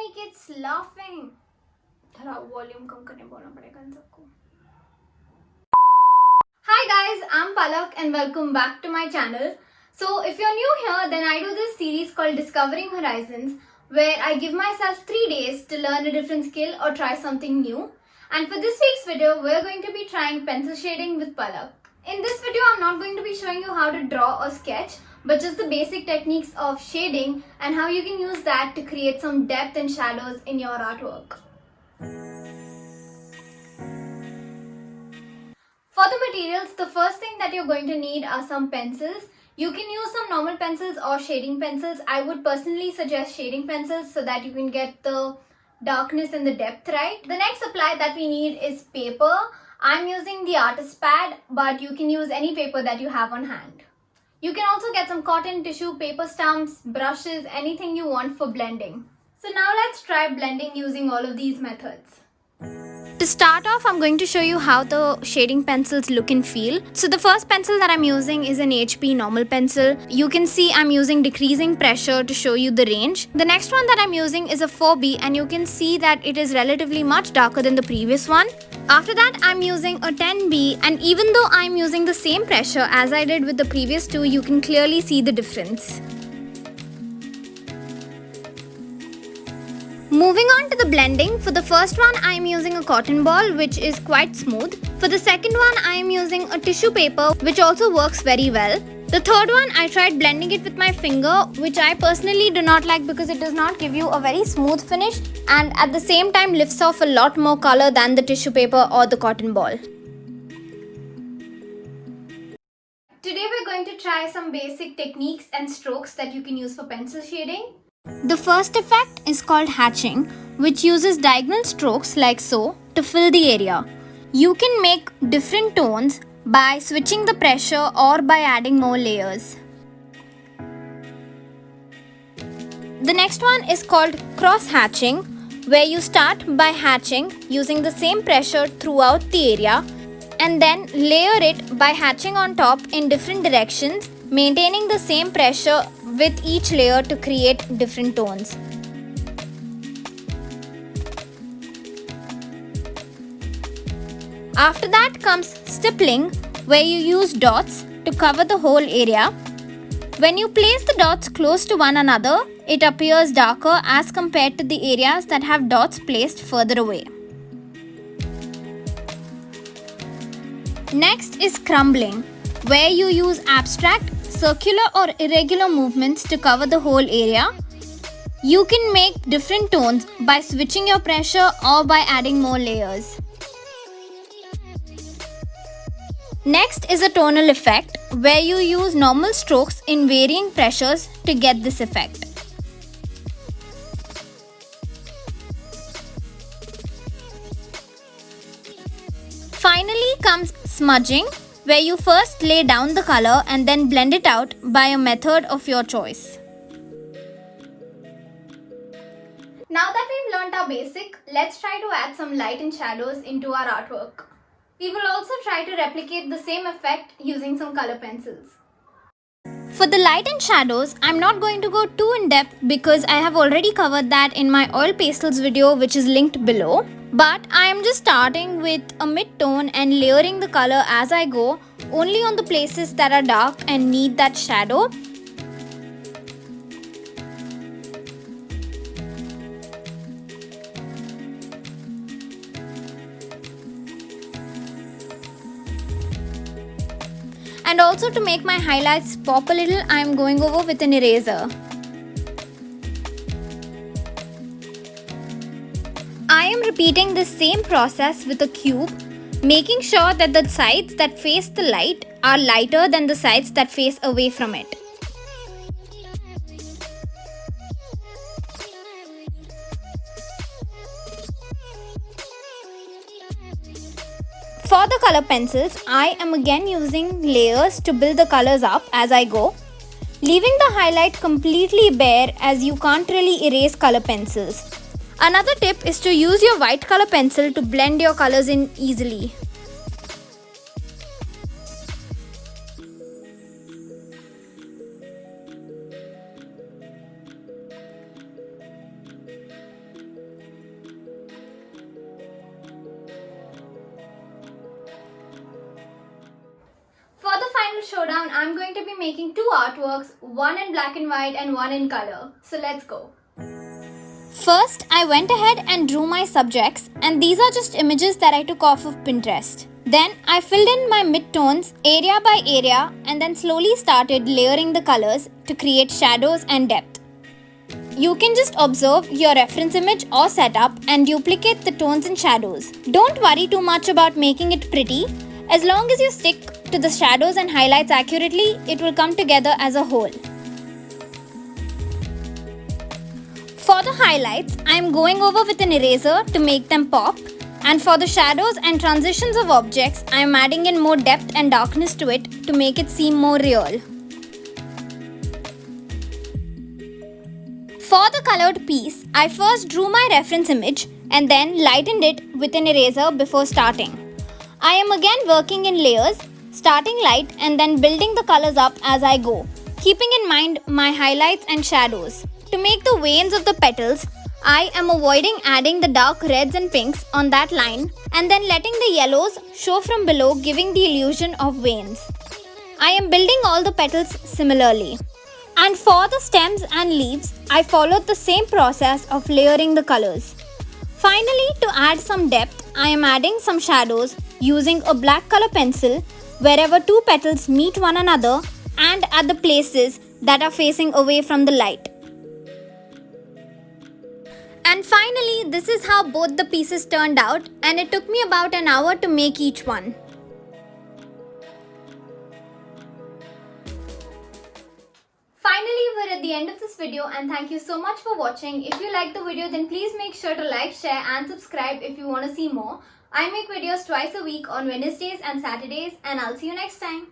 many kids laughing? थोड़ा volume कम करने बोलना पड़ेगा इन सबको. Hi guys, I'm Pallak and welcome back to my channel. So if you're new here, then I do this series called Discovering Horizons, where I give myself 3 days to learn a different skill or try something new. And for this week's video, we're going to be trying pencil shading with Pallak. In this video, I'm not going to be showing you how to draw or sketch, but just the basic techniques of shading and how you can use that to create some depth and shadows in your artwork. For the materials, the first thing that you're going to need are some pencils. You can use some normal pencils or shading pencils. I would personally suggest shading pencils so that you can get the darkness and the depth right. The next supply that we need is paper. I'm using the artist pad, but you can use any paper that you have on hand. You can also get some cotton, tissue, paper stumps, brushes, anything you want for blending. So now let's try blending using all of these methods. To start off, I'm going to show you how the shading pencils look and feel. So the first pencil that I'm using is an HP normal pencil. You can see I'm using decreasing pressure to show you the range. The next one that I'm using is a 4B, and you can see that it is relatively much darker than the previous one. After that, I'm using a 10B, and even though I'm using the same pressure as I did with the previous two, you can clearly see the difference. Moving on to the blending, for the first one I am using a cotton ball which is quite smooth. For the second one I am using a tissue paper which also works very well. The third one I tried blending it with my finger, which I personally do not like because it does not give you a very smooth finish and at the same time lifts off a lot more color than the tissue paper or the cotton ball. Today we're going to try some basic techniques and strokes that you can use for pencil shading. The first effect is called hatching, which uses diagonal strokes like so to fill the area. You can make different tones by switching the pressure or by adding more layers. The next one is called cross hatching, where you start by hatching using the same pressure throughout the area and then layer it by hatching on top in different directions, maintaining the same pressure with each layer to create different tones. After that comes stippling, where you use dots to cover the whole area. When you place the dots close to one another, it appears darker as compared to the areas that have dots placed further away. Next is crumbling, where you use abstract, circular or irregular movements to cover the whole area. You can make different tones by switching your pressure or by adding more layers. Next is a tonal effect, where you use normal strokes in varying pressures to get this effect. Finally comes smudging, where you first lay down the color and then blend it out by a method of your choice. Now that we've learnt our basic, let's try to add some light and shadows into our artwork. We will also try to replicate the same effect using some color pencils. For the light and shadows, I'm not going to go too in depth because I have already covered that in my oil pastels video, which is linked below. But I am just starting with a mid-tone and layering the color as I go, only on the places that are dark and need that shadow. And also to make my highlights pop a little, I am going over with an eraser. I am repeating the same process with a cube, making sure that the sides that face the light are lighter than the sides that face away from it. For the color pencils, I am again using layers to build the colors up as I go, leaving the highlight completely bare as you can't really erase color pencils. Another tip is to use your white color pencil to blend your colors in easily. Showdown, I'm going to be making 2 artworks, one in black and white and one in color. So let's go. First, I went ahead and drew my subjects, and these are just images that I took off of Pinterest. Then I filled in my midtones area by area and then slowly started layering the colors to create shadows and depth. You can just observe your reference image or setup and duplicate the tones and shadows. Don't worry too much about making it pretty. As long as you stick to the shadows and highlights accurately, it will come together as a whole. For the highlights, I am going over with an eraser to make them pop. And for the shadows and transitions of objects, I am adding in more depth and darkness to it to make it seem more real. For the colored piece, I first drew my reference image and then lightened it with an eraser before starting. I am again working in layers, starting light and then building the colors up as I go, keeping in mind my highlights and shadows. To make the veins of the petals, I am avoiding adding the dark reds and pinks on that line and then letting the yellows show from below, giving the illusion of veins. I am building all the petals similarly. And for the stems and leaves, I followed the same process of layering the colors. Finally, to add some depth, I am adding some shadows using a black color pencil wherever 2 petals meet one another and at the places that are facing away from the light. And finally, this is how both the pieces turned out, and it took me about an hour to make each one. Finally, we're at the end of this video, and thank you so much for watching. If you liked the video, then please make sure to like, share and subscribe if you want to see more. I make videos twice a week on Wednesdays and Saturdays, and I'll see you next time.